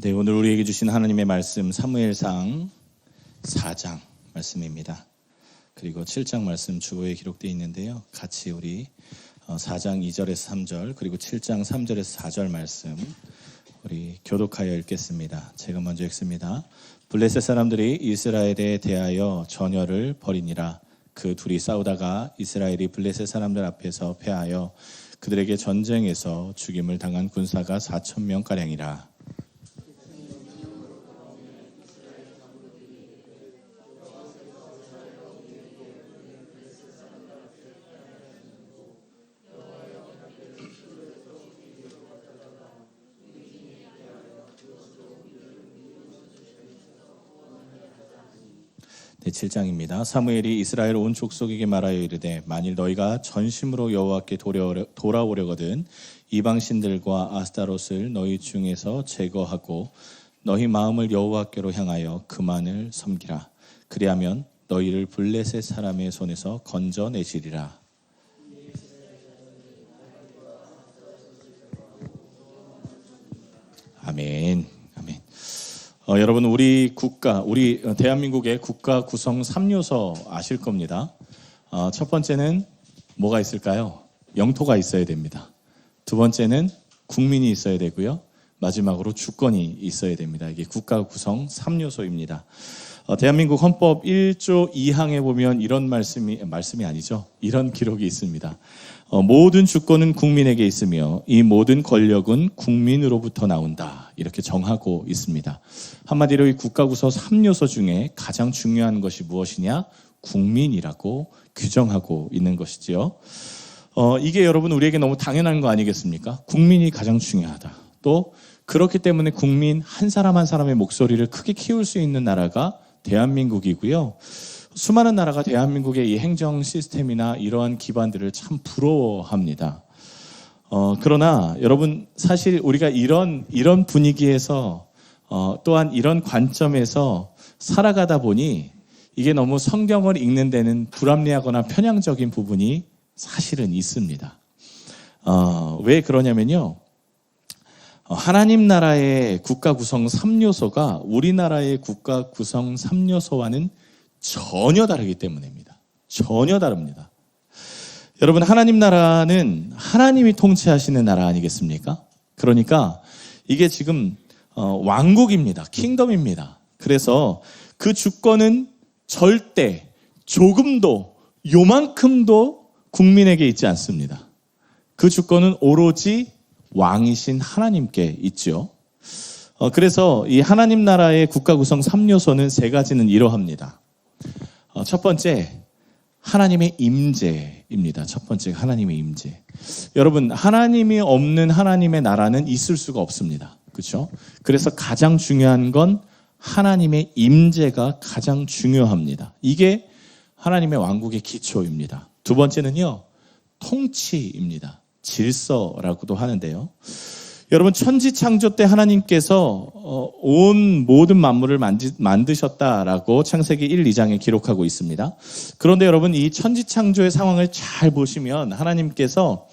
네, 오늘 우리에게 주신 하나님의 말씀 사무엘상 4장 말씀입니다. 그리고 7장 말씀 주보에 기록되어 있는데요. 같이 우리 4장 2절에서 3절 그리고 7장 3절에서 4절 말씀 우리 교독하여 읽겠습니다. 제가 먼저 읽습니다. 블레셋 사람들이 이스라엘에 대하여 전열을 벌이니라. 그 둘이 싸우다가 이스라엘이 블레셋 사람들 앞에서 패하여 그들에게 전쟁에서 죽임을 당한 군사가 4,000명가량이라. 네, 7장입니다. 사무엘이 이스라엘 온 족속에게 말하여 이르되 만일 너희가 전심으로 여호와께 돌아오려거든 이방 신들과 아스타롯을 너희 중에서 제거하고 너희 마음을 여호와께로 향하여 그만을 섬기라. 그리하면 너희를 블레셋 사람의 손에서 건져내시리라. 아멘. 아멘. 여러분 우리 대한민국의 국가 구성 3요소 아실 겁니다. 첫 번째는 뭐가 있을까요? 영토가 있어야 됩니다. 두 번째는 국민이 있어야 되고요. 마지막으로 주권이 있어야 됩니다. 이게 국가 구성 3요소입니다. 대한민국 헌법 1조 2항에 보면 이런 말씀이 아니죠. 이런 기록이 있습니다. 모든 주권은 국민에게 있으며 이 모든 권력은 국민으로부터 나온다. 이렇게 정하고 있습니다. 한마디로 이 국가구성 3요소 중에 가장 중요한 것이 무엇이냐? 국민이라고 규정하고 있는 것이지요. 이게 여러분 우리에게 너무 당연한 거 아니겠습니까? 국민이 가장 중요하다. 또 그렇기 때문에 국민 한 사람 한 사람의 목소리를 크게 키울 수 있는 나라가 대한민국이고요. 수많은 나라가 대한민국의 이 행정 시스템이나 이러한 기반들을 참 부러워합니다. 그러나 여러분 사실 우리가 이런 분위기에서 또한 이런 관점에서 살아가다 보니 이게 너무 성경을 읽는 데는 불합리하거나 편향적인 부분이 사실은 있습니다. 왜 그러냐면요. 하나님 나라의 국가 구성 3요소가 우리나라의 국가 구성 3요소와는 전혀 다르기 때문입니다. 전혀 다릅니다. 여러분 하나님 나라는 하나님이 통치하시는 나라 아니겠습니까? 그러니까 이게 지금 왕국입니다. 킹덤입니다. 그래서 그 주권은 절대 조금도 요만큼도 국민에게 있지 않습니다. 그 주권은 오로지 왕이신 하나님께 있죠. 그래서 이 하나님 나라의 국가 구성 3요소는 세 가지는 이러합니다. 첫 번째, 하나님의 임재입니다. 첫 번째, 하나님의 임재. 여러분, 하나님이 없는 하나님의 나라는 있을 수가 없습니다. 그렇죠? 그래서 가장 중요한 건 하나님의 임재가 가장 중요합니다. 이게 하나님의 왕국의 기초입니다. 두 번째는요, 통치입니다. 질서라고도 하는데요. 여러분 천지창조 때 하나님께서 온 모든 만물을 만드셨다라고 창세기 1, 2장에 기록하고 있습니다. 그런데 여러분 이 천지창조의 상황을 잘 보시면 하나님께서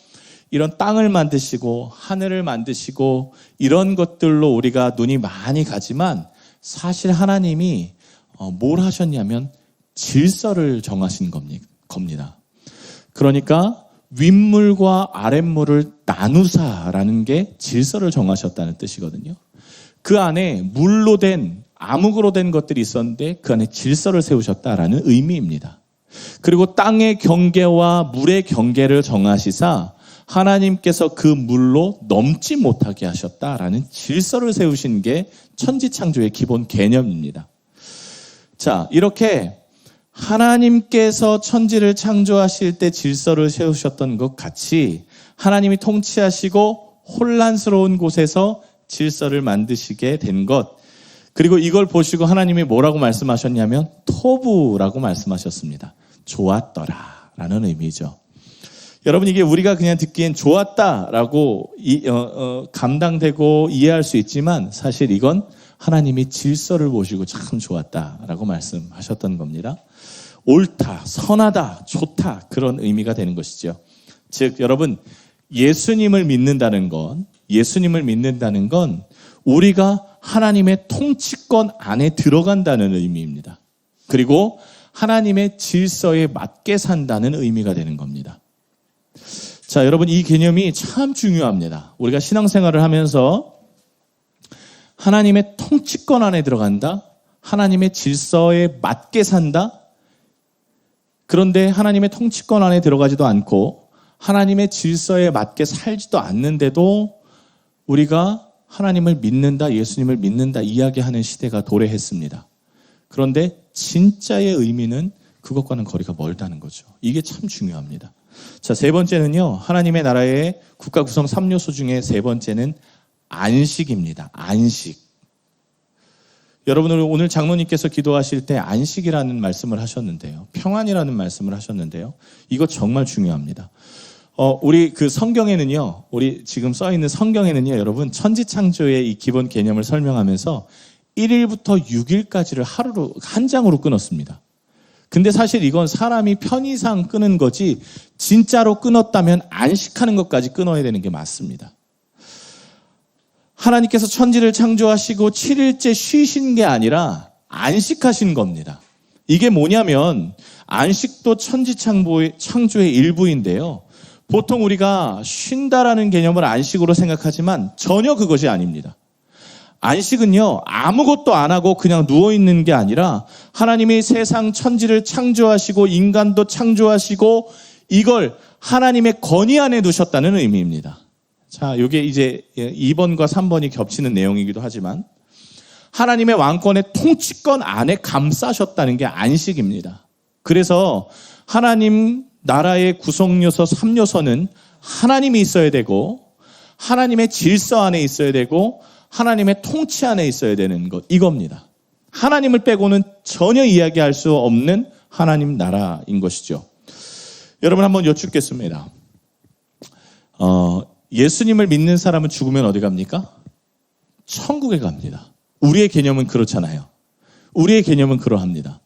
이런 땅을 만드시고 하늘을 만드시고 이런 것들로 우리가 눈이 많이 가지만 사실 하나님이 뭘 하셨냐면 질서를 정하신 겁니다. 그러니까 윗물과 아랫물을 나누사라는 게 질서를 정하셨다는 뜻이거든요. 그 안에 물로 된 암흑으로 된 것들이 있었는데 그 안에 질서를 세우셨다라는 의미입니다. 그리고 땅의 경계와 물의 경계를 정하시사 하나님께서 그 물로 넘지 못하게 하셨다라는 질서를 세우신 게 천지창조의 기본 개념입니다. 자, 이렇게 하나님께서 천지를 창조하실 때 질서를 세우셨던 것 같이 하나님이 통치하시고 혼란스러운 곳에서 질서를 만드시게 된 것, 그리고 이걸 보시고 하나님이 뭐라고 말씀하셨냐면 토부라고 말씀하셨습니다. 좋았더라 라는 의미죠. 여러분 이게 우리가 그냥 듣기엔 좋았다라고 감당되고 이해할 수 있지만 사실 이건 하나님이 질서를 보시고 참 좋았다라고 말씀하셨던 겁니다. 옳다, 선하다, 좋다 그런 의미가 되는 것이죠. 즉 여러분 예수님을 믿는다는 건 우리가 하나님의 통치권 안에 들어간다는 의미입니다. 그리고 하나님의 질서에 맞게 산다는 의미가 되는 겁니다. 자, 여러분, 이 개념이 참 중요합니다. 우리가 신앙생활을 하면서 하나님의 통치권 안에 들어간다, 하나님의 질서에 맞게 산다. 그런데 하나님의 통치권 안에 들어가지도 않고 하나님의 질서에 맞게 살지도 않는데도 우리가 하나님을 믿는다, 예수님을 믿는다 이야기하는 시대가 도래했습니다. 그런데 진짜의 의미는 그것과는 거리가 멀다는 거죠. 이게 참 중요합니다. 자, 세 번째는요, 하나님의 나라의 국가 구성 3요소 중에 세 번째는 안식입니다. 안식. 여러분, 오늘 장로님께서 기도하실 때 안식이라는 말씀을 하셨는데요. 평안이라는 말씀을 하셨는데요. 이거 정말 중요합니다. 우리 그 성경에는요, 우리 지금 써 있는 성경에는요, 여러분, 천지창조의 이 기본 개념을 설명하면서 1일부터 6일까지를 하루로, 한 장으로 끊었습니다. 근데 사실 이건 사람이 편의상 끊은 거지, 진짜로 끊었다면 안식하는 것까지 끊어야 되는 게 맞습니다. 하나님께서 천지를 창조하시고 7일째 쉬신 게 아니라 안식하신 겁니다. 이게 뭐냐면 안식도 천지 창조의 일부인데요. 보통 우리가 쉰다라는 개념을 안식으로 생각하지만 전혀 그것이 아닙니다. 안식은요, 아무것도 안 하고 그냥 누워있는 게 아니라 하나님이 세상 천지를 창조하시고 인간도 창조하시고 이걸 하나님의 권위 안에 두셨다는 의미입니다. 자, 이게 이제 2번과 3번이 겹치는 내용이기도 하지만 하나님의 왕권의 통치권 안에 감싸셨다는 게 안식입니다. 그래서 하나님 나라의 구성요소 3요소는 하나님이 있어야 되고 하나님의 질서 안에 있어야 되고 하나님의 통치 안에 있어야 되는 것, 이겁니다. 하나님을 빼고는 전혀 이야기할 수 없는 하나님 나라인 것이죠. 여러분, 한번 여쭙겠습니다. 예수님을 믿는 사람은 죽으면 어디 갑니까? 천국에 갑니다. 우리의 개념은 그렇잖아요. 우리의 개념은 그러합니다.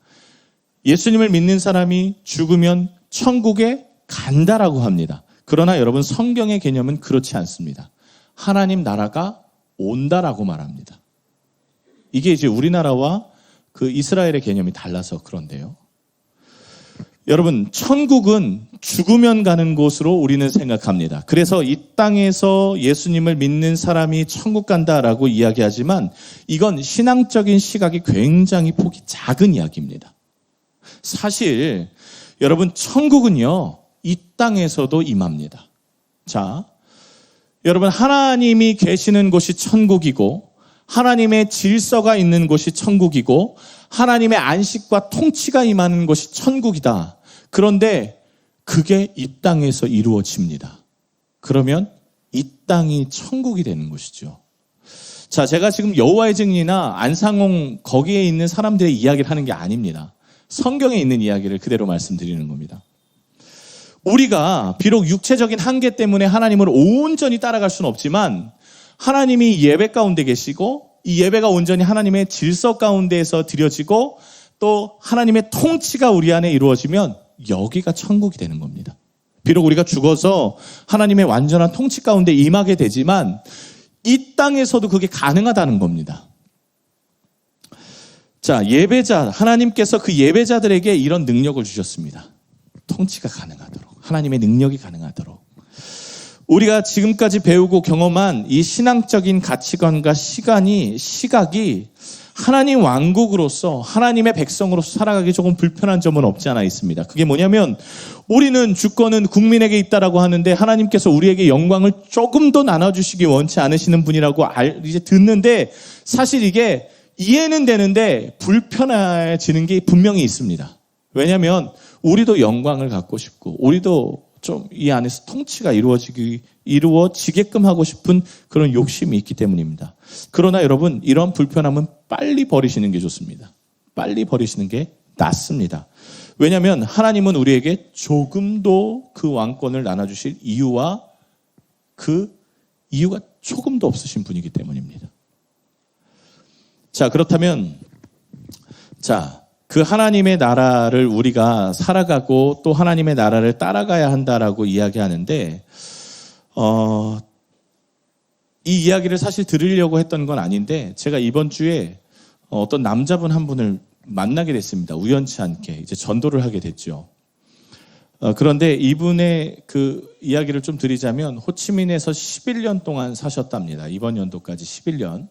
예수님을 믿는 사람이 죽으면 천국에 간다라고 합니다. 그러나 여러분, 성경의 개념은 그렇지 않습니다. 하나님 나라가 온다라고 말합니다. 이게 이제 우리나라와 그 이스라엘의 개념이 달라서 그런데요. 여러분, 천국은 죽으면 가는 곳으로 우리는 생각합니다. 그래서 이 땅에서 예수님을 믿는 사람이 천국 간다라고 이야기하지만 이건 신앙적인 시각이 굉장히 폭이 작은 이야기입니다. 사실 여러분, 천국은요, 이 땅에서도 임합니다. 자, 여러분, 하나님이 계시는 곳이 천국이고 하나님의 질서가 있는 곳이 천국이고 하나님의 안식과 통치가 임하는 곳이 천국이다. 그런데 그게 이 땅에서 이루어집니다. 그러면 이 땅이 천국이 되는 것이죠. 자, 제가 지금 여호와의 증인이나 안상홍 거기에 있는 사람들의 이야기를 하는 게 아닙니다. 성경에 있는 이야기를 그대로 말씀드리는 겁니다. 우리가 비록 육체적인 한계 때문에 하나님을 온전히 따라갈 수는 없지만 하나님이 예배 가운데 계시고 이 예배가 온전히 하나님의 질서 가운데에서 드려지고 또 하나님의 통치가 우리 안에 이루어지면 여기가 천국이 되는 겁니다. 비록 우리가 죽어서 하나님의 완전한 통치 가운데 임하게 되지만 이 땅에서도 그게 가능하다는 겁니다. 자, 예배자, 하나님께서 그 예배자들에게 이런 능력을 주셨습니다. 통치가 가능하도록, 하나님의 능력이 가능하도록. 우리가 지금까지 배우고 경험한 이 신앙적인 가치관과 시각이 하나님 왕국으로서 하나님의 백성으로서 살아가기 조금 불편한 점은 없지 않아 있습니다. 그게 뭐냐면 우리는 주권은 국민에게 있다라고 하는데 하나님께서 우리에게 영광을 조금 더 나눠주시기 원치 않으시는 분이라고 이제 듣는데 사실 이게 이해는 되는데 불편해지는 게 분명히 있습니다. 왜냐하면 우리도 영광을 갖고 싶고 우리도 좀 이 안에서 통치가 이루어지게끔 하고 싶은 그런 욕심이 있기 때문입니다. 그러나 여러분, 이런 불편함은 빨리 버리시는 게 좋습니다. 빨리 버리시는 게 낫습니다. 왜냐하면 하나님은 우리에게 조금도 그 왕권을 나눠주실 이유가 조금도 없으신 분이기 때문입니다. 자, 그렇다면 그 하나님의 나라를 우리가 살아가고 또 하나님의 나라를 따라가야 한다라고 이야기하는데 이 이야기를 사실 들으려고 했던 건 아닌데 제가 이번 주에 어떤 남자분 한 분을 만나게 됐습니다. 우연치 않게 이제 전도를 하게 됐죠. 그런데 이분의 그 이야기를 좀 드리자면 호치민에서 11년 동안 사셨답니다. 이번 연도까지 11년.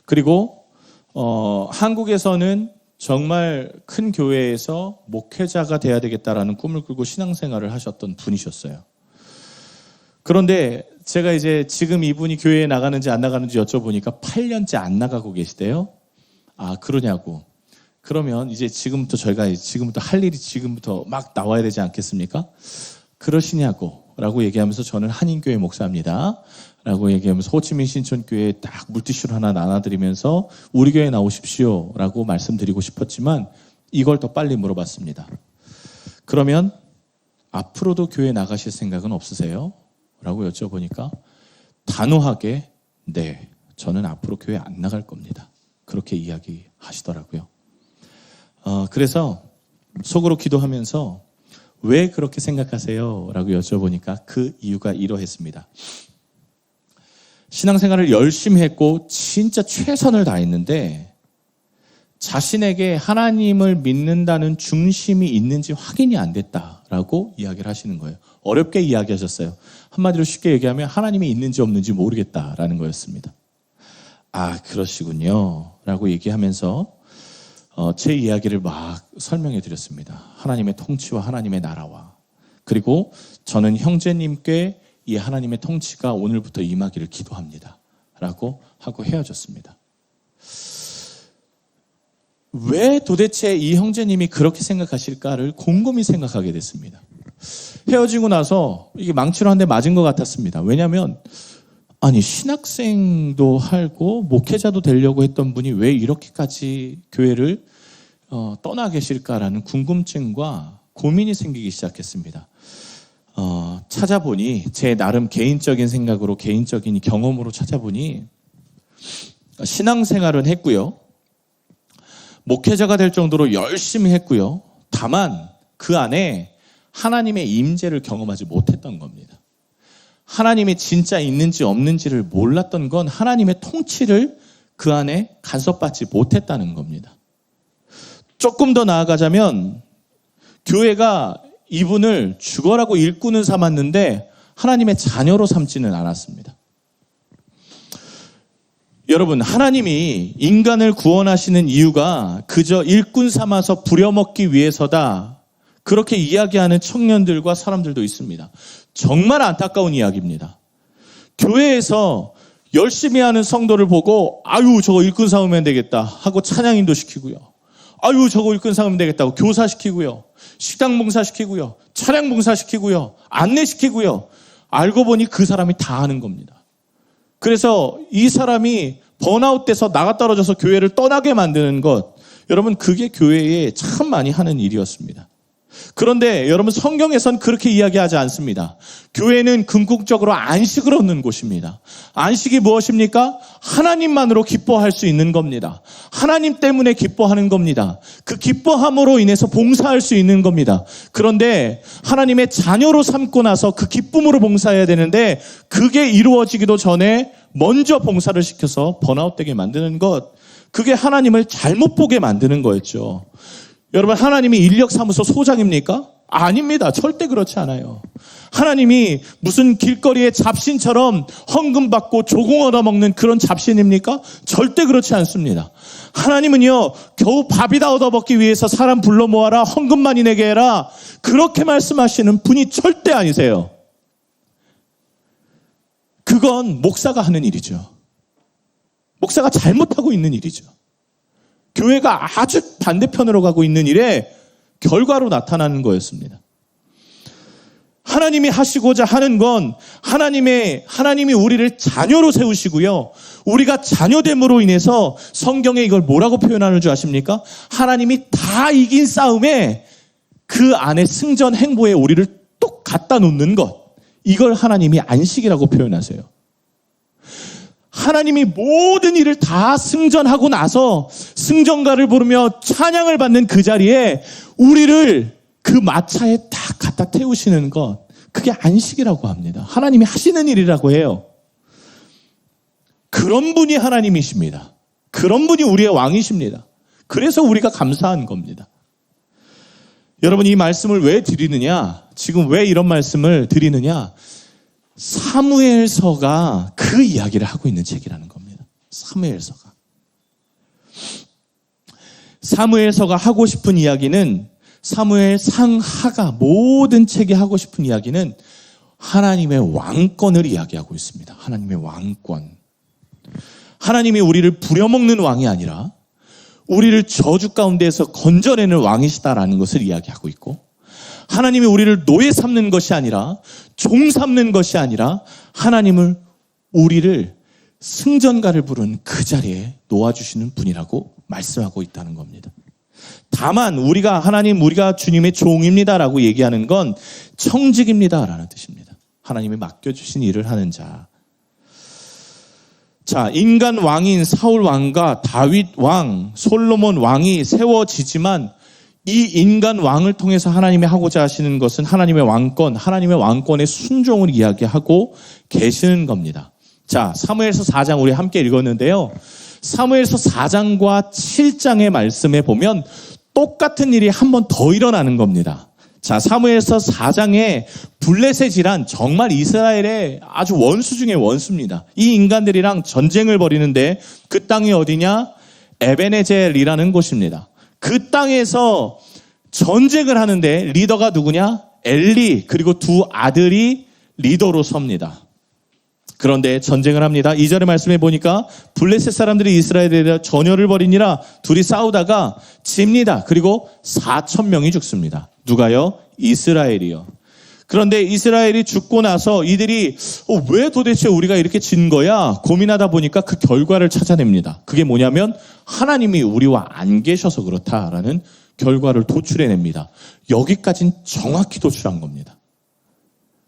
그리고 한국에서는 정말 큰 교회에서 목회자가 돼야 되겠다라는 꿈을 꾸고 신앙생활을 하셨던 분이셨어요. 그런데 제가 이제 지금 이분이 교회에 나가는지 안 나가는지 여쭤보니까 8년째 안 나가고 계시대요. 아, 그러냐고. 그러면 이제 지금부터 할 일이 지금부터 막 나와야 되지 않겠습니까? 그러시냐고 라고 얘기하면서 저는 한인교회 목사입니다 라고 얘기하면서 호치민 신촌교회에 딱 물티슈를 하나 나눠드리면서 우리 교회에 나오십시오 라고 말씀드리고 싶었지만 이걸 더 빨리 물어봤습니다. 그러면 앞으로도 교회 나가실 생각은 없으세요? 라고 여쭤보니까 단호하게 네, 저는 앞으로 교회 안 나갈 겁니다. 그렇게 이야기하시더라고요. 그래서 속으로 기도하면서 왜 그렇게 생각하세요? 라고 여쭤보니까 그 이유가 이러했습니다. 신앙생활을 열심히 했고 진짜 최선을 다했는데 자신에게 하나님을 믿는다는 중심이 있는지 확인이 안 됐다라고 이야기를 하시는 거예요. 어렵게 이야기하셨어요. 한마디로 쉽게 얘기하면 하나님이 있는지 없는지 모르겠다라는 거였습니다. 아, 그러시군요 라고 얘기하면서 제 이야기를 막 설명해 드렸습니다. 하나님의 통치와 하나님의 나라와 그리고 저는 형제님께 이 하나님의 통치가 오늘부터 임하기를 기도합니다 라고 하고 헤어졌습니다. 왜 도대체 이 형제님이 그렇게 생각하실까를 곰곰이 생각하게 됐습니다. 헤어지고 나서 이게 망치로 한 대 맞은 것 같았습니다. 왜냐하면 아니 신학생도 하고 목회자도 되려고 했던 분이 왜 이렇게까지 교회를 떠나 계실까라는 궁금증과 고민이 생기기 시작했습니다. 찾아보니 제 나름 개인적인 생각으로 개인적인 경험으로 찾아보니 신앙생활은 했고요. 목회자가 될 정도로 열심히 했고요. 다만 그 안에 하나님의 임재를 경험하지 못했던 겁니다. 하나님이 진짜 있는지 없는지를 몰랐던 건 하나님의 통치를 그 안에 간섭받지 못했다는 겁니다. 조금 더 나아가자면 교회가 이분을 죽어라고 일꾼을 삼았는데 하나님의 자녀로 삼지는 않았습니다. 여러분, 하나님이 인간을 구원하시는 이유가 그저 일꾼 삼아서 부려먹기 위해서다. 그렇게 이야기하는 청년들과 사람들도 있습니다. 정말 안타까운 이야기입니다. 교회에서 열심히 하는 성도를 보고 아유 저거 일꾼 삼으면 되겠다 하고 찬양인도 시키고요. 아유 저거 일꾼 삼으면 되겠다고 교사시키고요. 식당 봉사시키고요. 차량 봉사시키고요. 안내시키고요. 알고 보니 그 사람이 다 하는 겁니다. 그래서 이 사람이 번아웃돼서 나가 떨어져서 교회를 떠나게 만드는 것, 여러분 그게 교회에 참 많이 하는 일이었습니다. 그런데 여러분 성경에선 그렇게 이야기하지 않습니다. 교회는 궁극적으로 안식을 얻는 곳입니다. 안식이 무엇입니까? 하나님만으로 기뻐할 수 있는 겁니다. 하나님 때문에 기뻐하는 겁니다. 그 기뻐함으로 인해서 봉사할 수 있는 겁니다. 그런데 하나님의 자녀로 삼고 나서 그 기쁨으로 봉사해야 되는데 그게 이루어지기도 전에 먼저 봉사를 시켜서 번아웃되게 만드는 것, 그게 하나님을 잘못 보게 만드는 거였죠. 여러분 하나님이 인력사무소 소장입니까? 아닙니다. 절대 그렇지 않아요. 하나님이 무슨 길거리의 잡신처럼 헌금 받고 조공 얻어먹는 그런 잡신입니까? 절대 그렇지 않습니다. 하나님은요 겨우 밥이다 얻어먹기 위해서 사람 불러 모아라 헌금 많이 내게 해라 그렇게 말씀하시는 분이 절대 아니세요. 그건 목사가 하는 일이죠. 목사가 잘못하고 있는 일이죠. 교회가 아주 반대편으로 가고 있는 일에 결과로 나타나는 거였습니다. 하나님이 하시고자 하는 건 하나님이 우리를 자녀로 세우시고요. 우리가 자녀됨으로 인해서 성경에 이걸 뭐라고 표현하는 줄 아십니까? 하나님이 다 이긴 싸움에 그 안에 승전 행보에 우리를 뚝 갖다 놓는 것. 이걸 하나님이 안식이라고 표현하세요. 하나님이 모든 일을 다 승전하고 나서 승전가를 부르며 찬양을 받는 그 자리에 우리를 그 마차에 딱 갖다 태우시는 것, 그게 안식이라고 합니다. 하나님이 하시는 일이라고 해요. 그런 분이 하나님이십니다. 그런 분이 우리의 왕이십니다. 그래서 우리가 감사한 겁니다. 여러분, 이 말씀을 왜 드리느냐? 지금 왜 이런 말씀을 드리느냐? 사무엘서가 그 이야기를 하고 있는 책이라는 겁니다. 사무엘서가 하고 싶은 이야기는, 사무엘 상하가 모든 책이 하고 싶은 이야기는 하나님의 왕권을 이야기하고 있습니다. 하나님의 왕권. 하나님이 우리를 부려먹는 왕이 아니라 우리를 저주 가운데에서 건져내는 왕이시다라는 것을 이야기하고 있고, 하나님이 우리를 노예 삼는 것이 아니라, 종 삼는 것이 아니라, 하나님을, 우리를 승전가를 부르는 그 자리에 놓아주시는 분이라고 말씀하고 있다는 겁니다. 다만 우리가 우리가 주님의 종입니다라고 얘기하는 건 청직입니다라는 뜻입니다. 하나님이 맡겨주신 일을 하는 자. 자, 인간 왕인 사울 왕과 다윗 왕, 솔로몬 왕이 세워지지만 이 인간 왕을 통해서 하나님이 하고자 하시는 것은 하나님의 왕권, 하나님의 왕권의 순종을 이야기하고 계시는 겁니다. 자, 사무엘서 4장 우리 함께 읽었는데요. 사무엘서 4장과 7장의 말씀에 보면 똑같은 일이 한 번 더 일어나는 겁니다. 자, 사무엘서 4장에 블레셋이란 정말 이스라엘의 아주 원수 중에 원수입니다. 이 인간들이랑 전쟁을 벌이는데 그 땅이 어디냐? 에베네젤이라는 곳입니다. 그 땅에서 전쟁을 하는데 리더가 누구냐? 엘리, 그리고 두 아들이 리더로 섭니다. 그런데 전쟁을 합니다. 2절의 말씀에 보니까 블레셋 사람들이 이스라엘에 대해 전열을 벌이니라 둘이 싸우다가 집니다. 그리고 4,000명이 죽습니다. 누가요? 이스라엘이요. 그런데 이스라엘이 죽고 나서 이들이 왜 도대체 우리가 이렇게 진 거야? 고민하다 보니까 그 결과를 찾아냅니다. 그게 뭐냐면 하나님이 우리와 안 계셔서 그렇다라는 결과를 도출해냅니다. 여기까지는 정확히 도출한 겁니다.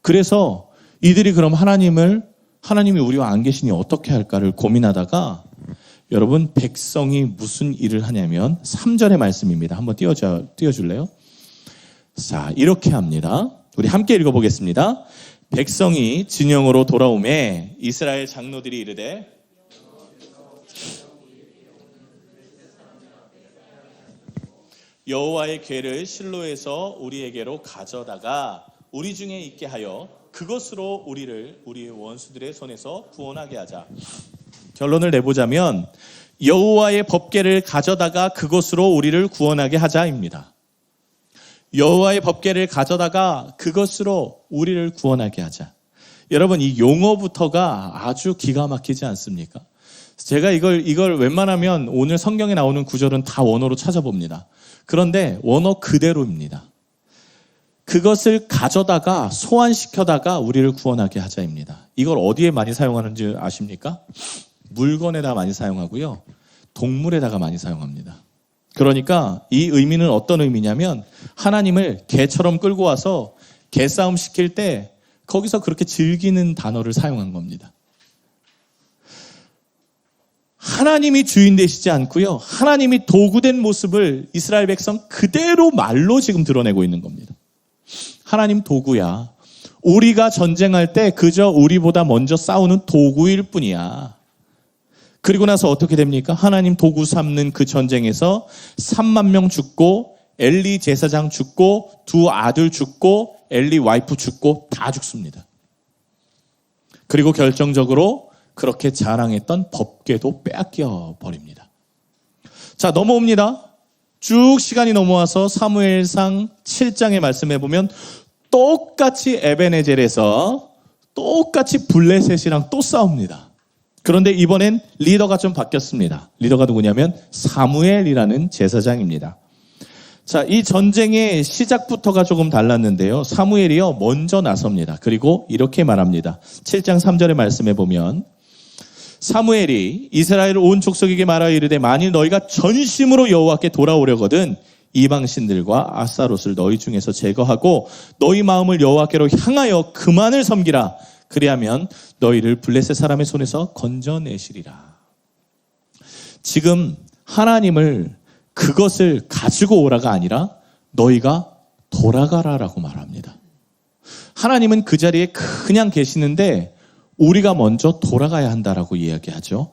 그래서 이들이 그럼 하나님이 우리와 안 계시니 어떻게 할까를 고민하다가, 여러분, 백성이 무슨 일을 하냐면 3절의 말씀입니다. 한번 띄워줄래요? 자, 이렇게 합니다. 우리 함께 읽어보겠습니다. 백성이 진영으로 돌아오매 이스라엘 장로들이 이르되 여호와의 궤를 실로에서 우리에게로 가져다가 우리 중에 있게 하여 그것으로 우리를 우리의 원수들의 손에서 구원하게 하자. 결론을 내보자면 여호와의 법궤를 가져다가 그것으로 우리를 구원하게 하자입니다. 여호와의 법궤를 가져다가 그것으로 우리를 구원하게 하자. 여러분, 이 용어부터가 아주 기가 막히지 않습니까? 제가 이걸 웬만하면 오늘 성경에 나오는 구절은 다 원어로 찾아봅니다. 그런데 원어 그대로입니다. 그것을 가져다가 소환시켜다가 우리를 구원하게 하자입니다. 이걸 어디에 많이 사용하는지 아십니까? 물건에다 많이 사용하고요. 동물에다가 많이 사용합니다. 그러니까 이 의미는 어떤 의미냐면 하나님을 개처럼 끌고 와서 개싸움 시킬 때 거기서 그렇게 즐기는 단어를 사용한 겁니다. 하나님이 주인 되시지 않고요. 하나님이 도구된 모습을 이스라엘 백성 그대로 말로 지금 드러내고 있는 겁니다. 하나님 도구야. 우리가 전쟁할 때 그저 우리보다 먼저 싸우는 도구일 뿐이야. 그리고 나서 어떻게 됩니까? 하나님 도구 삼는 그 전쟁에서 3만 명 죽고, 엘리 제사장 죽고, 두 아들 죽고, 엘리 와이프 죽고, 다 죽습니다. 그리고 결정적으로 그렇게 자랑했던 법궤도 빼앗겨 버립니다. 자, 넘어옵니다. 쭉 시간이 넘어와서 사무엘상 7장의 말씀해 보면 똑같이 에베네젤에서 똑같이 블레셋이랑 또 싸웁니다. 그런데 이번엔 리더가 좀 바뀌었습니다. 리더가 누구냐면 사무엘이라는 제사장입니다. 자, 이 전쟁의 시작부터가 조금 달랐는데요. 사무엘이요, 먼저 나섭니다. 그리고 이렇게 말합니다. 7장 3절의 말씀에 보면 사무엘이 이스라엘 온 족속에게 말하여 이르되 만일 너희가 전심으로 여호와께 돌아오려거든 이방신들과 아스타롯을 너희 중에서 제거하고 너희 마음을 여호와께로 향하여 그만을 섬기라. 그리하면 너희를 블레셋 사람의 손에서 건져내시리라. 지금 하나님을 그것을 가지고 오라가 아니라 너희가 돌아가라라고 말합니다. 하나님은 그 자리에 그냥 계시는데 우리가 먼저 돌아가야 한다라고 이야기하죠.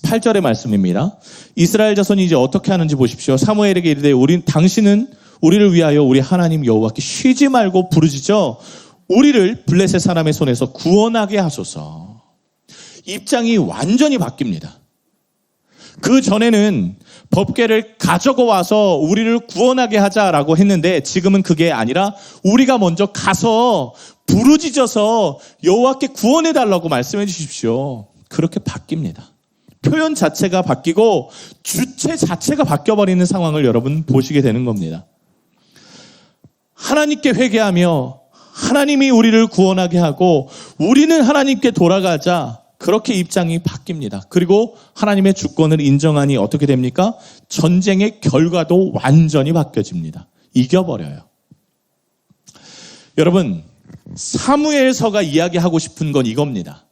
8절의 말씀입니다. 이스라엘 자손이 이제 어떻게 하는지 보십시오. 사무엘에게 이르되 당신은 우리를 위하여 우리 하나님 여호와께 쉬지 말고 부르짖어 우리를 블레셋 사람의 손에서 구원하게 하소서. 입장이 완전히 바뀝니다. 그 전에는 법궤를 가져고 와서 우리를 구원하게 하자라고 했는데 지금은 그게 아니라 우리가 먼저 가서 부르짖어서 여호와께 구원해 달라고 말씀해 주십시오. 그렇게 바뀝니다. 표현 자체가 바뀌고 주체 자체가 바뀌어버리는 상황을 여러분 보시게 되는 겁니다. 하나님께 회개하며 하나님이 우리를 구원하게 하고 우리는 하나님께 돌아가자. 그렇게 입장이 바뀝니다. 그리고 하나님의 주권을 인정하니 어떻게 됩니까? 전쟁의 결과도 완전히 바뀌어집니다. 이겨버려요. 여러분, 사무엘서가 이야기하고 싶은 건 이겁니다.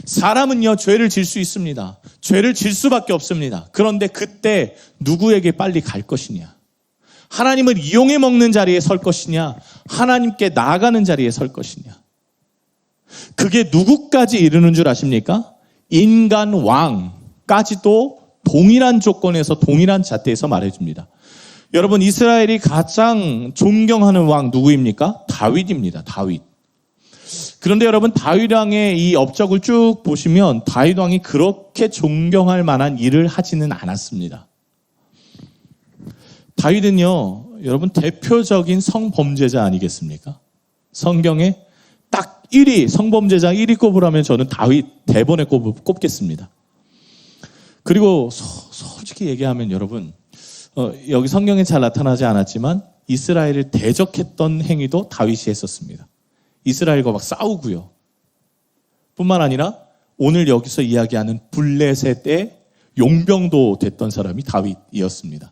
사람은요, 죄를 질 수 있습니다. 죄를 질 수밖에 없습니다. 그런데 그때 누구에게 빨리 갈 것이냐? 하나님을 이용해 먹는 자리에 설 것이냐? 하나님께 나아가는 자리에 설 것이냐? 그게 누구까지 이르는 줄 아십니까? 인간 왕까지도 동일한 조건에서 동일한 잣대에서 말해줍니다. 여러분, 이스라엘이 가장 존경하는 왕 누구입니까? 다윗입니다. 다윗. 그런데 여러분, 다윗 왕의 이 업적을 쭉 보시면 다윗 왕이 그렇게 존경할 만한 일을 하지는 않았습니다. 다윗은요, 여러분 대표적인 성범죄자 아니겠습니까? 성경에 딱 1위, 성범죄자 1위 꼽으라면 저는 다윗 대번에 꼽겠습니다. 그리고 솔직히 얘기하면 여러분, 여기 성경에 잘 나타나지 않았지만 이스라엘을 대적했던 행위도 다윗이 했었습니다. 이스라엘과 막 싸우고요. 뿐만 아니라 오늘 여기서 이야기하는 블레셋의 용병도 됐던 사람이 다윗이었습니다.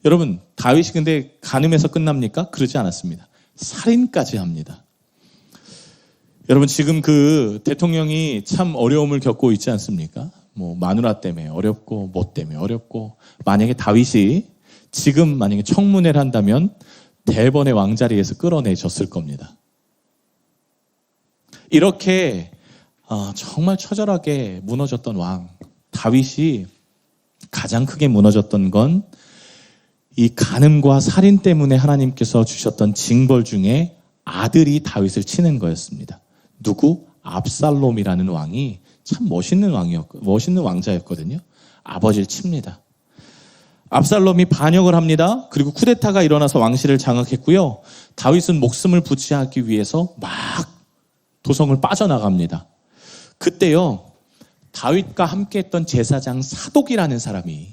여러분, 다윗이 근데 간음해서 끝납니까? 그러지 않았습니다. 살인까지 합니다. 여러분, 지금 그 대통령이 참 어려움을 겪고 있지 않습니까? 뭐 마누라 때문에 어렵고 뭐 때문에 어렵고, 만약에 다윗이 지금 만약에 청문회를 한다면 대번의 왕자리에서 끌어내줬을 겁니다. 이렇게 정말 처절하게 무너졌던 왕 다윗이 가장 크게 무너졌던 건 이 간음과 살인 때문에 하나님께서 주셨던 징벌 중에 아들이 다윗을 치는 거였습니다. 누구? 압살롬이라는 왕이 참 멋있는 왕자였거든요. 아버지를 칩니다. 압살롬이 반역을 합니다. 그리고 쿠데타가 일어나서 왕실을 장악했고요. 다윗은 목숨을 부지하기 위해서 막 도성을 빠져나갑니다. 그때요, 다윗과 함께했던 제사장 사독이라는 사람이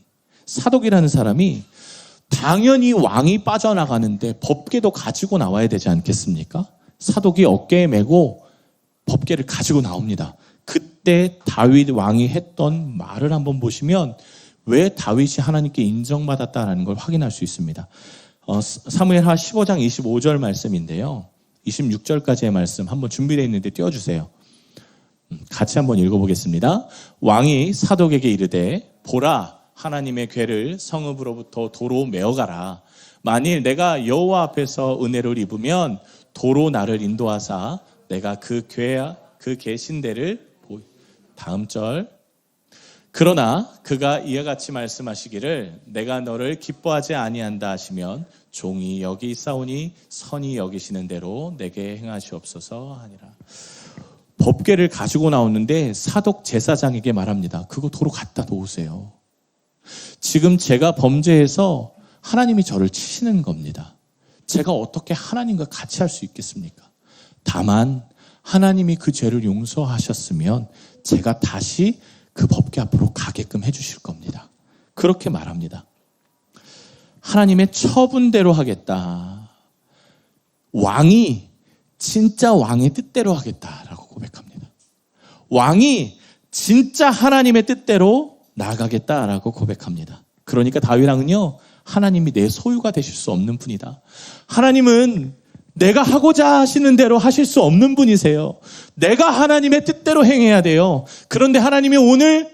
당연히 왕이 빠져나가는데 법궤도 가지고 나와야 되지 않겠습니까? 사독이 어깨에 메고 법궤를 가지고 나옵니다. 그때 다윗 왕이 했던 말을 한번 보시면 왜 다윗이 하나님께 인정받았다는 걸 확인할 수 있습니다. 사무엘하 15장 25절 말씀인데요. 26절까지의 말씀 한번 준비되어 있는데 띄워주세요. 같이 한번 읽어보겠습니다. 왕이 사독에게 이르되 보라, 하나님의 궤를 성읍으로부터 도로 메어가라. 만일 내가 여호와 앞에서 은혜를 입으면 도로 나를 인도하사 내가 그 계신 데를 다음 절. 그러나 그가 이와 같이 말씀하시기를 내가 너를 기뻐하지 아니한다 하시면 종이 여기 있사오니 선히 여기시는 대로 내게 행하시옵소서 하니라. 법궤를 가지고 나오는데 사독 제사장에게 말합니다. 그거 도로 갖다 놓으세요. 지금 제가 범죄해서 하나님이 저를 치시는 겁니다. 제가 어떻게 하나님과 같이 할 수 있겠습니까? 다만 하나님이 그 죄를 용서하셨으면 제가 다시 그 법궤 앞으로 가게끔 해주실 겁니다. 그렇게 말합니다. 하나님의 처분대로 하겠다. 왕이 진짜 왕의 뜻대로 하겠다라고 고백합니다. 왕이 진짜 하나님의 뜻대로 나아가겠다라고 고백합니다. 그러니까 다윗 왕은요, 하나님이 내 소유가 되실 수 없는 분이다. 하나님은 내가 하고자 하시는 대로 하실 수 없는 분이세요. 내가 하나님의 뜻대로 행해야 돼요. 그런데 하나님이 오늘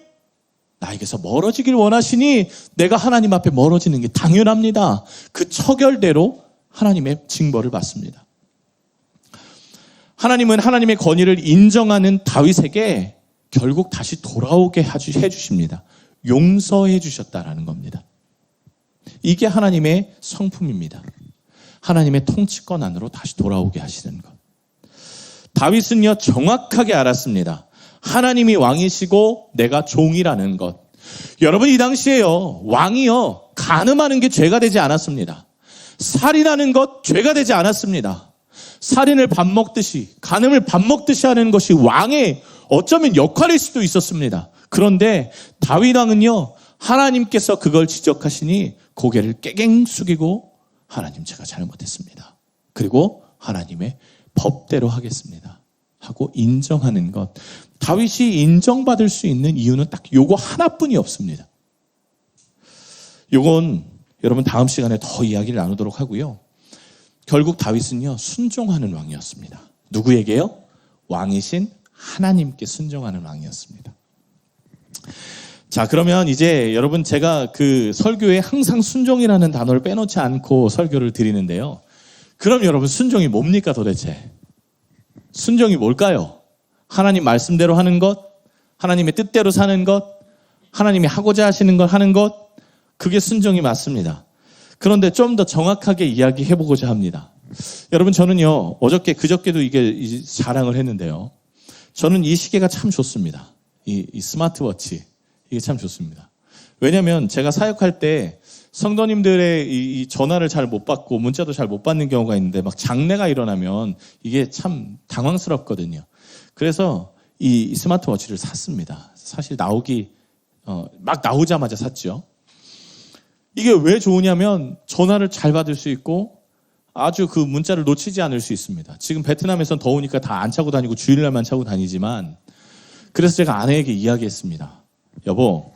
나에게서 멀어지길 원하시니 내가 하나님 앞에 멀어지는 게 당연합니다. 그 처결대로 하나님의 징벌을 받습니다. 하나님은 하나님의 권위를 인정하는 다윗에게 결국 다시 돌아오게 해주십니다. 용서해 주셨다라는 겁니다. 이게 하나님의 성품입니다. 하나님의 통치권 안으로 다시 돌아오게 하시는 것. 다윗은요, 정확하게 알았습니다. 하나님이 왕이시고 내가 종이라는 것. 여러분, 이 당시에요, 왕이요, 간음하는 게 죄가 되지 않았습니다. 살인하는 것 죄가 되지 않았습니다. 살인을 밥 먹듯이, 간음을 밥 먹듯이 하는 것이 왕의 어쩌면 역할일 수도 있었습니다. 그런데 다윗 왕은요, 하나님께서 그걸 지적하시니 고개를 깨갱 숙이고 하나님, 제가 잘못했습니다. 그리고 하나님의 법대로 하겠습니다 하고 인정하는 것. 다윗이 인정받을 수 있는 이유는 딱 요거 하나뿐이 없습니다. 요건 여러분 다음 시간에 더 이야기를 나누도록 하고요. 결국 다윗은요, 순종하는 왕이었습니다. 누구에게요? 왕이신 하나님께 순종하는 왕이었습니다. 자, 그러면 이제 여러분, 제가 그 설교에 항상 순종이라는 단어를 빼놓지 않고 설교를 드리는데요. 그럼 여러분, 순종이 뭡니까 도대체? 순종이 뭘까요? 하나님 말씀대로 하는 것, 하나님의 뜻대로 사는 것, 하나님이 하고자 하시는 걸 하는 것, 그게 순종이 맞습니다. 그런데 좀 더 정확하게 이야기해보고자 합니다. 여러분, 저는요, 그저께도 이게 자랑을 했는데요. 저는 이 시계가 참 좋습니다. 이 스마트워치. 이게 참 좋습니다. 왜냐하면 제가 사역할 때 성도님들의 이 전화를 잘 못 받고 문자도 잘 못 받는 경우가 있는데 막 장례가 일어나면 이게 참 당황스럽거든요. 그래서 이 스마트워치를 샀습니다. 사실 막 나오자마자 샀죠. 이게 왜 좋으냐면 전화를 잘 받을 수 있고 아주 그 문자를 놓치지 않을 수 있습니다. 지금 베트남에선 더우니까 다 안 차고 다니고 주일날만 차고 다니지만, 그래서 제가 아내에게 이야기했습니다. 여보,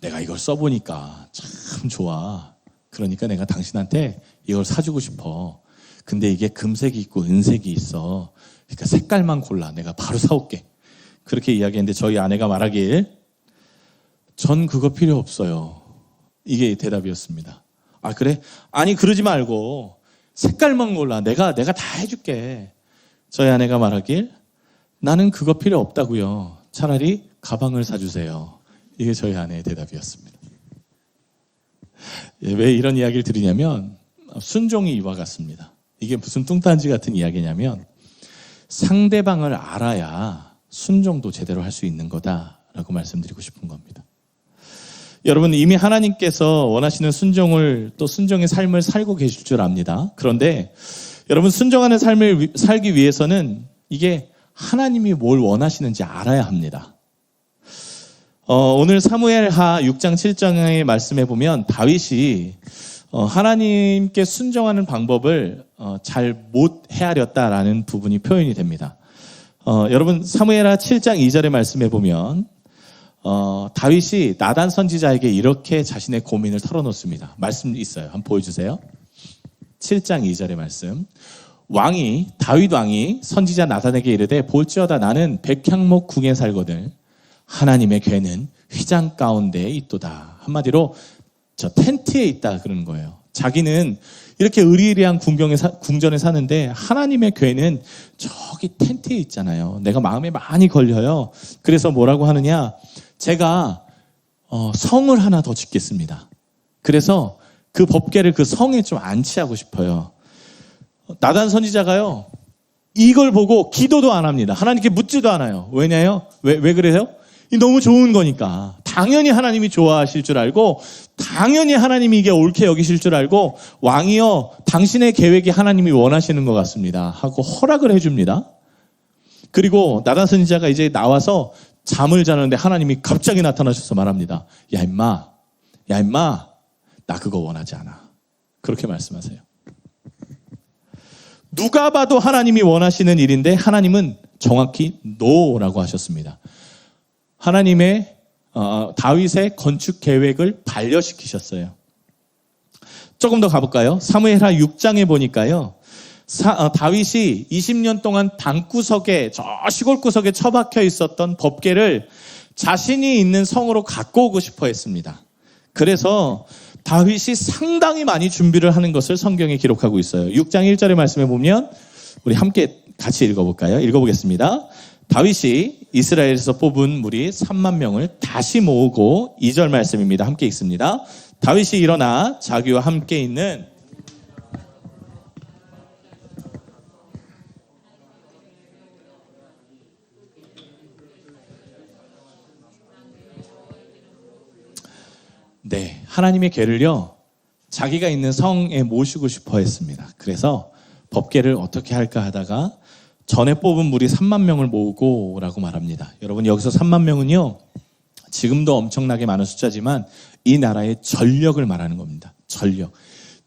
내가 이걸 써보니까 참 좋아. 그러니까 내가 당신한테 이걸 사주고 싶어. 근데 이게 금색이 있고 은색이 있어. 그러니까 색깔만 골라. 내가 바로 사올게. 그렇게 이야기했는데 저희 아내가 말하길, 전 그거 필요 없어요. 이게 대답이었습니다. 아, 그래? 아니, 그러지 말고 색깔만 골라. 내가 다 해줄게. 저희 아내가 말하길, 나는 그거 필요 없다고요. 차라리 가방을 사주세요. 이게 저희 아내의 대답이었습니다. 왜 이런 이야기를 드리냐면, 순종이 이와 같습니다. 이게 무슨 뚱딴지 같은 이야기냐면, 상대방을 알아야 순종도 제대로 할 수 있는 거다라고 말씀드리고 싶은 겁니다. 여러분, 이미 하나님께서 원하시는 순종을, 또 순종의 삶을 살고 계실 줄 압니다. 그런데 여러분, 순종하는 삶을 살기 위해서는 이게 하나님이 뭘 원하시는지 알아야 합니다. 오늘 사무엘하 6장 7장의 말씀에 보면 다윗이 하나님께 순종하는 방법을 잘 못 헤아렸다라는 부분이 표현이 됩니다. 여러분, 사무엘하 7장 2절의 말씀에 보면 다윗이 나단 선지자에게 이렇게 자신의 고민을 털어놓습니다. 말씀 있어요. 한번 보여주세요. 7장 2절의 말씀. 다윗 왕이 선지자 나단에게 이르되, 볼지어다 나는 백향목 궁에 살거든 하나님의 궤는 휘장 가운데에 있도다. 한마디로 저 텐트에 있다 그러는 거예요. 자기는 이렇게 의리의리한 궁전에 사는데 하나님의 궤는 저기 텐트에 있잖아요. 내가 마음에 많이 걸려요. 그래서 뭐라고 하느냐, 제가 성을 하나 더 짓겠습니다. 그래서 그 법궤를 그 성에 좀 안치하고 싶어요. 나단 선지자가요, 이걸 보고 기도도 안 합니다. 하나님께 묻지도 않아요. 왜냐요? 왜 그래요? 너무 좋은 거니까. 당연히 하나님이 좋아하실 줄 알고, 당연히 하나님이 이게 옳게 여기실 줄 알고, 왕이요, 당신의 계획이 하나님이 원하시는 것 같습니다 하고 허락을 해줍니다. 그리고 나단 선지자가 이제 나와서 잠을 자는데 하나님이 갑자기 나타나셔서 말합니다. 야 임마, 나 그거 원하지 않아. 그렇게 말씀하세요. 누가 봐도 하나님이 원하시는 일인데 하나님은 정확히 노라고 하셨습니다. 하나님의 다윗의 건축 계획을 반려시키셨어요. 조금 더 가볼까요? 사무엘하 6장에 보니까요, 다윗이 20년 동안 방구석에, 저 시골 구석에 처박혀 있었던 법궤를 자신이 있는 성으로 갖고 오고 싶어 했습니다. 그래서 다윗이 상당히 많이 준비를 하는 것을 성경에 기록하고 있어요. 6장 1절의 말씀에 보면, 우리 함께 같이 읽어볼까요? 읽어보겠습니다. 다윗이 이스라엘에서 뽑은 무리 3만 명을 다시 모으고 2절 말씀입니다. 함께 읽습니다. 다윗이 일어나 자기와 함께 있는 하나님의 궤를요, 자기가 있는 성에 모시고 싶어 했습니다. 그래서 법궤를 어떻게 할까 하다가 전에 뽑은 무리 3만 명을 모으고 라고 말합니다. 여러분, 여기서 3만 명은요, 지금도 엄청나게 많은 숫자지만 이 나라의 전력을 말하는 겁니다. 전력.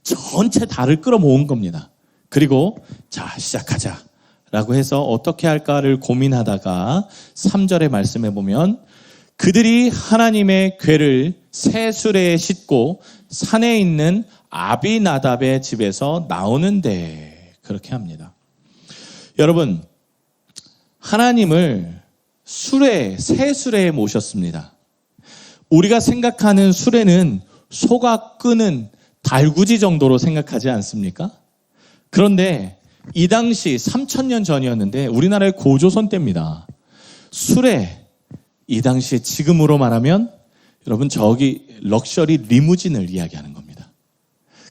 전체 다를 끌어모은 겁니다. 그리고 자, 시작하자 라고 해서 어떻게 할까를 고민하다가 3절의 말씀에 보면 그들이 하나님의 궤를 새 수레에 싣고 산에 있는 아비나답의 집에서 나오는데, 그렇게 합니다. 여러분, 하나님을 새 수레에 모셨습니다. 우리가 생각하는 수레는 소가 끄는 달구지 정도로 생각하지 않습니까? 그런데 이 당시 3000년 전이었는데 우리나라의 고조선 때입니다. 수레, 이 당시에 지금으로 말하면 여러분 저기 럭셔리 리무진을 이야기하는 겁니다.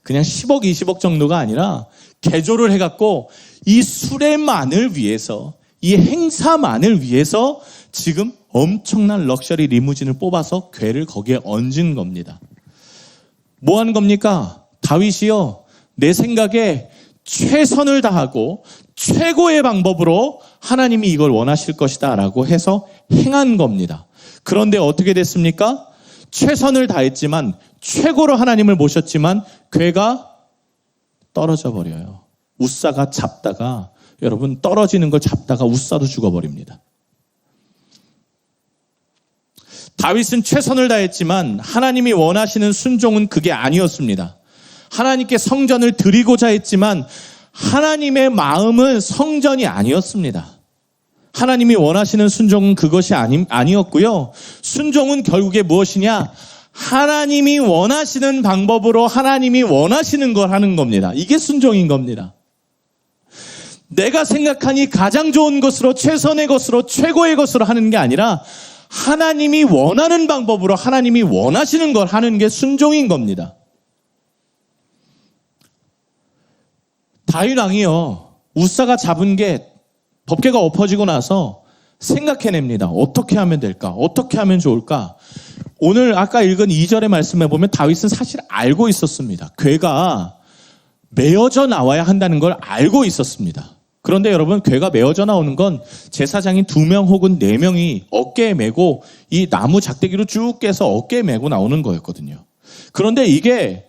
그냥 10억, 20억 정도가 아니라 개조를 해갖고 이 수레만을 위해서, 이 행사만을 위해서 지금 엄청난 럭셔리 리무진을 뽑아서 궤를 거기에 얹은 겁니다. 뭐 하는 겁니까? 다윗이요, 내 생각에 최선을 다하고 최고의 방법으로 하나님이 이걸 원하실 것이다 라고 해서 행한 겁니다. 그런데 어떻게 됐습니까? 최선을 다했지만, 최고로 하나님을 모셨지만 궤가 떨어져 버려요. 우사가 잡다가, 여러분, 떨어지는 걸 잡다가 우사도 죽어버립니다. 다윗은 최선을 다했지만 하나님이 원하시는 순종은 그게 아니었습니다. 하나님께 성전을 드리고자 했지만 하나님의 마음은 성전이 아니었습니다. 하나님이 원하시는 순종은 그것이 아니었고요. 순종은 결국에 무엇이냐? 하나님이 원하시는 방법으로 하나님이 원하시는 걸 하는 겁니다. 이게 순종인 겁니다. 내가 생각하니 가장 좋은 것으로, 최선의 것으로, 최고의 것으로 하는 게 아니라 하나님이 원하는 방법으로 하나님이 원하시는 걸 하는 게 순종인 겁니다. 다윗 왕이요, 우사가 잡은 게 법궤가 엎어지고 나서 생각해냅니다. 어떻게 하면 될까? 어떻게 하면 좋을까? 오늘 아까 읽은 2절의 말씀에 보면 다윗은 사실 알고 있었습니다. 궤가 메어져 나와야 한다는 걸 알고 있었습니다. 그런데 여러분, 궤가 메어져 나오는 건 제사장인 2명 혹은 4명이 어깨에 메고 이 나무 작대기로 쭉 깨서 어깨에 메고 나오는 거였거든요. 그런데 이게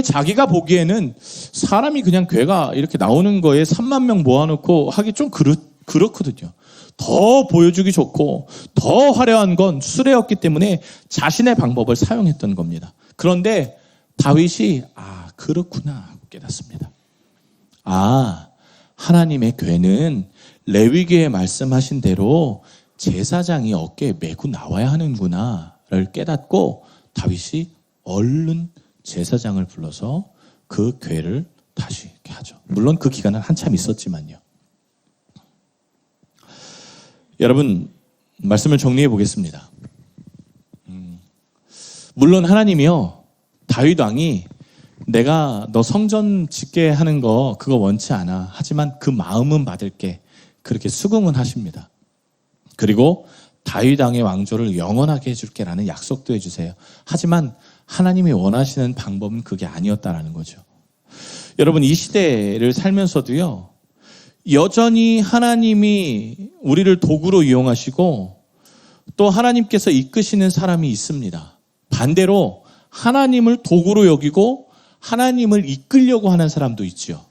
자기가 보기에는 사람이 그냥 궤가 이렇게 나오는 거에 3만 명 모아놓고 하기 좀 그렇거든요. 더 보여주기 좋고 더 화려한 건 수레였기 때문에 자신의 방법을 사용했던 겁니다. 그런데 다윗이 그렇구나 하고 깨닫습니다. 하나님의 궤는 레위기에 말씀하신 대로 제사장이 어깨에 메고 나와야 하는구나를 깨닫고 다윗이 얼른 제사장을 불러서 그 궤를 다시 이렇게 하죠. 물론 그 기간은 한참 있었지만요. 여러분, 말씀을 정리해 보겠습니다. 물론 하나님이요, 다윗 왕이 내가 너 성전 짓게 하는 거 그거 원치 않아. 하지만 그 마음은 받을게. 그렇게 수긍은 하십니다. 그리고 다윗 왕의 왕조를 영원하게 해줄게라는 약속도 해주세요. 하지만 하나님이 원하시는 방법은 그게 아니었다라는 거죠. 여러분, 이 시대를 살면서도요, 여전히 하나님이 우리를 도구로 이용하시고 또 하나님께서 이끄시는 사람이 있습니다. 반대로 하나님을 도구로 여기고 하나님을 이끌려고 하는 사람도 있죠.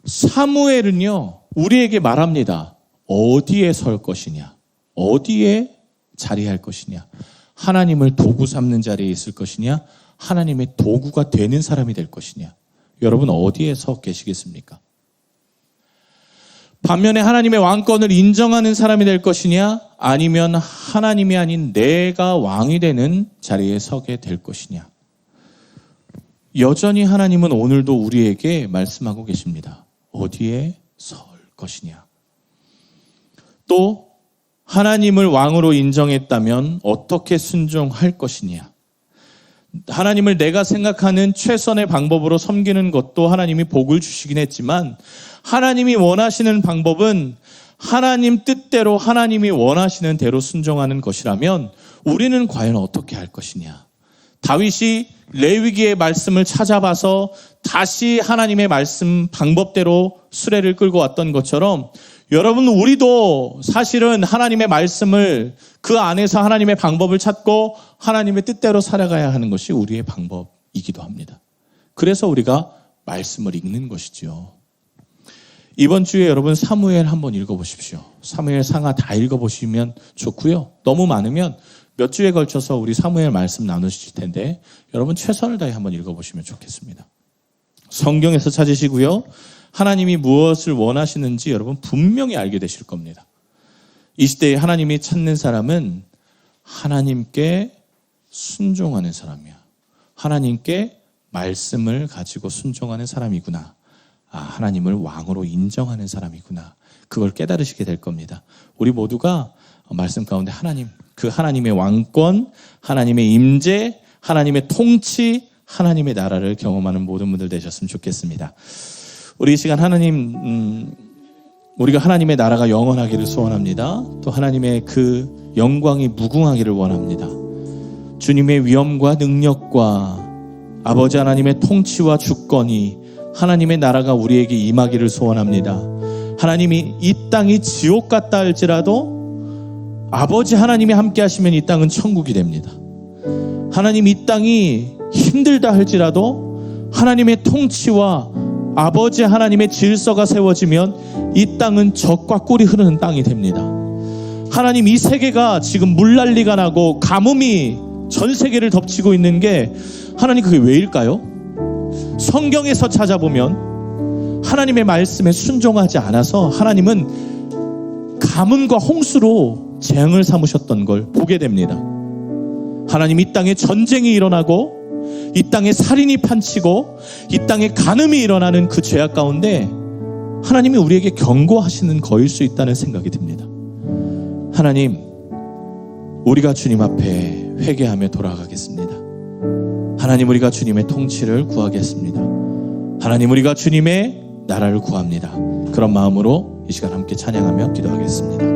사무엘은요, 우리에게 말합니다. 어디에 설 것이냐, 어디에 자리할 것이냐, 하나님을 도구 삼는 자리에 있을 것이냐, 하나님의 도구가 되는 사람이 될 것이냐. 여러분, 어디에 서 계시겠습니까? 반면에 하나님의 왕권을 인정하는 사람이 될 것이냐, 아니면 하나님이 아닌 내가 왕이 되는 자리에 서게 될 것이냐. 여전히 하나님은 오늘도 우리에게 말씀하고 계십니다. 어디에 설 것이냐? 또 하나님을 왕으로 인정했다면 어떻게 순종할 것이냐? 하나님을 내가 생각하는 최선의 방법으로 섬기는 것도 하나님이 복을 주시긴 했지만 하나님이 원하시는 방법은 하나님 뜻대로 하나님이 원하시는 대로 순종하는 것이라면 우리는 과연 어떻게 할 것이냐? 다윗이 레위기의 말씀을 찾아봐서 다시 하나님의 말씀 방법대로 수레를 끌고 왔던 것처럼 여러분, 우리도 사실은 하나님의 말씀을 그 안에서 하나님의 방법을 찾고 하나님의 뜻대로 살아가야 하는 것이 우리의 방법이기도 합니다. 그래서 우리가 말씀을 읽는 것이죠. 이번 주에 여러분 사무엘 한번 읽어보십시오. 사무엘 상하 다 읽어보시면 좋고요. 너무 많으면 몇 주에 걸쳐서 우리 사무엘 말씀 나누실 텐데 여러분 최선을 다해 한번 읽어보시면 좋겠습니다. 성경에서 찾으시고요. 하나님이 무엇을 원하시는지 여러분 분명히 알게 되실 겁니다. 이 시대에 하나님이 찾는 사람은 하나님께 순종하는 사람이야. 하나님께 말씀을 가지고 순종하는 사람이구나. 하나님을 왕으로 인정하는 사람이구나. 그걸 깨달으시게 될 겁니다. 우리 모두가 말씀 가운데 하나님, 그 하나님의 왕권, 하나님의 임재, 하나님의 통치, 하나님의 나라를 경험하는 모든 분들 되셨으면 좋겠습니다. 우리 이 시간 하나님, 우리가 하나님의 나라가 영원하기를 소원합니다. 또 하나님의 그 영광이 무궁하기를 원합니다. 주님의 위엄과 능력과 아버지 하나님의 통치와 주권이 하나님의 나라가 우리에게 임하기를 소원합니다. 하나님이 이 땅이 지옥 같다 할지라도 아버지 하나님이 함께 하시면 이 땅은 천국이 됩니다. 하나님 이 땅이 힘들다 할지라도 하나님의 통치와 아버지 하나님의 질서가 세워지면 이 땅은 젖과 꿀이 흐르는 땅이 됩니다. 하나님 이 세계가 지금 물난리가 나고 가뭄이 전 세계를 덮치고 있는 게 하나님 그게 왜일까요? 성경에서 찾아보면 하나님의 말씀에 순종하지 않아서 하나님은 가뭄과 홍수로 재앙을 삼으셨던 걸 보게 됩니다. 하나님 이 땅에 전쟁이 일어나고 이 땅에 살인이 판치고 이 땅에 간음이 일어나는 그 죄악 가운데 하나님이 우리에게 경고하시는 거일 수 있다는 생각이 듭니다. 하나님, 우리가 주님 앞에 회개하며 돌아가겠습니다. 하나님, 우리가 주님의 통치를 구하겠습니다. 하나님, 우리가 주님의 나라를 구합니다. 그런 마음으로 이 시간 함께 찬양하며 기도하겠습니다.